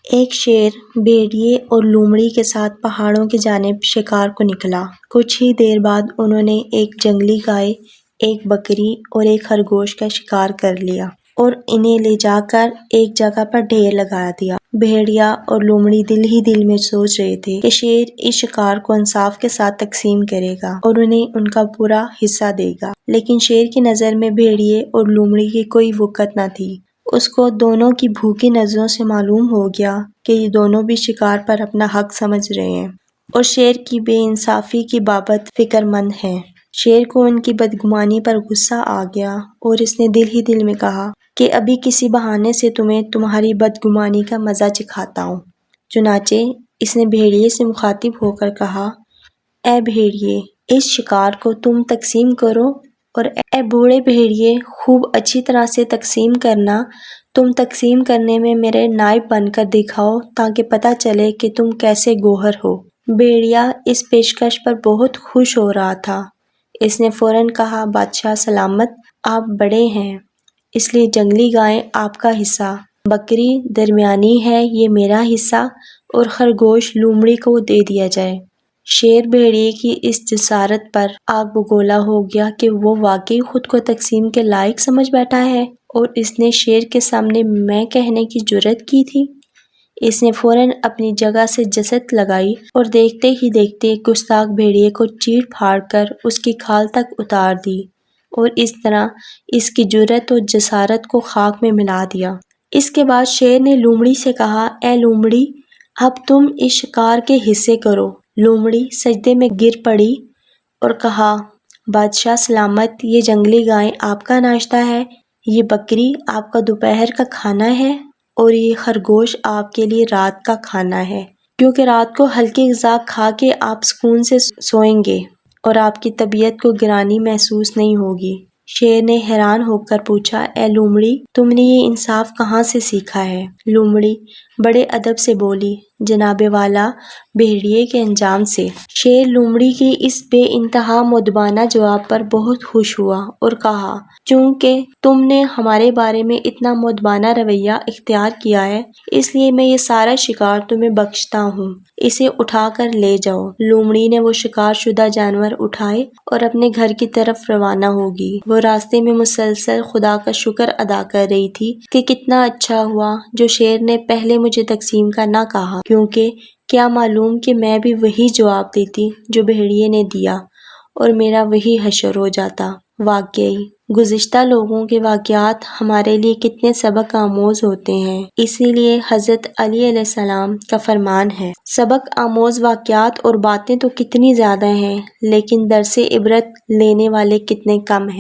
ایک شیر بھیڑیے اور لومڑی کے ساتھ پہاڑوں کی جانب شکار کو نکلا۔ کچھ ہی دیر بعد انہوں نے ایک جنگلی گائے، ایک بکری اور ایک خرگوش کا شکار کر لیا اور انہیں لے جا کر ایک جگہ پر ڈھیر لگا دیا۔ بھیڑیا اور لومڑی دل ہی دل میں سوچ رہے تھے کہ شیر اس شکار کو انصاف کے ساتھ تقسیم کرے گا اور انہیں ان کا پورا حصہ دے گا، لیکن شیر کی نظر میں بھیڑیے اور لومڑی کی کوئی وقت نہ تھی۔ اس کو دونوں کی بھوکی نظروں سے معلوم ہو گیا کہ یہ دونوں بھی شکار پر اپنا حق سمجھ رہے ہیں اور شیر کی بے انصافی کی بابت فکر مند ہیں۔ شیر کو ان کی بدگمانی پر غصہ آ گیا اور اس نے دل ہی دل میں کہا کہ ابھی کسی بہانے سے تمہیں تمہاری بدگمانی کا مزہ چکھاتا ہوں۔ چنانچہ اس نے بھیڑیے سے مخاطب ہو کر کہا، اے بھیڑیے، اس شکار کو تم تقسیم کرو، اور اے بوڑھے بھیڑیے، خوب اچھی طرح سے تقسیم کرنا۔ تم تقسیم کرنے میں میرے نائب بن کر دکھاؤ تاکہ پتہ چلے کہ تم کیسے گوہر ہو۔ بھیڑیا اس پیشکش پر بہت خوش ہو رہا تھا۔ اس نے فوراً کہا، بادشاہ سلامت، آپ بڑے ہیں، اس لیے جنگلی گائے آپ کا حصہ، بکری درمیانی ہے یہ میرا حصہ، اور خرگوش لومڑی کو دے دیا جائے۔ شیر بھیڑیے کی اس جسارت پر آگ بگولا ہو گیا کہ وہ واقعی خود کو تقسیم کے لائق سمجھ بیٹھا ہے اور اس نے شیر کے سامنے میں کہنے کی جرأت کی تھی۔ اس نے فوراً اپنی جگہ سے جست لگائی اور دیکھتے ہی دیکھتے گستاخ بھیڑیے کو چیر پھاڑ کر اس کی کھال تک اتار دی اور اس طرح اس کی جرأت و جسارت کو خاک میں ملا دیا۔ اس کے بعد شیر نے لومڑی سے کہا، اے لومڑی، اب تم اس شکار کے حصے کرو۔ لومڑی سجدے میں گر پڑی اور کہا، بادشاہ سلامت، یہ جنگلی گائے آپ کا ناشتہ ہے، یہ بکری آپ کا دوپہر کا کھانا ہے اور یہ خرگوش آپ کے لیے رات کا کھانا ہے، کیونکہ رات کو ہلکی غذا کھا کے آپ سکون سے سوئیں گے اور آپ کی طبیعت کو گرانی محسوس نہیں ہوگی۔ شیر نے حیران ہو کر پوچھا، اے لومڑی، تم نے یہ انصاف کہاں سے سیکھا ہے؟ لومڑی بڑے ادب سے بولی، جناب والا، بھیڑیے کے انجام سے۔ شیر لومڑی کی اس بے انتہا مؤدبانہ جواب پر بہت خوش ہوا اور کہا، چونکہ تم نے ہمارے بارے میں اتنا مؤدبانہ رویہ اختیار کیا ہے، اس لیے میں یہ سارا شکار تمہیں بخشتا ہوں، اسے اٹھا کر لے جاؤ۔ لومڑی نے وہ شکار شدہ جانور اٹھائے اور اپنے گھر کی طرف روانہ ہوگی۔ وہ راستے میں مسلسل خدا کا شکر ادا کر رہی تھی کہ کتنا اچھا ہوا جو شیر نے پہلے مجھے تقسیم کا نہ کہا، کیونکہ کیا معلوم کہ میں بھی وہی جواب دیتی جو بھیڑیے نے دیا اور میرا وہی حشر ہو جاتا۔ واقعی گزشتہ لوگوں کے واقعات ہمارے لیے کتنے سبق آموز ہوتے ہیں، اسی لیے حضرت علی علیہ السلام کا فرمان ہے، سبق آموز واقعات اور باتیں تو کتنی زیادہ ہیں لیکن درس عبرت لینے والے کتنے کم ہیں۔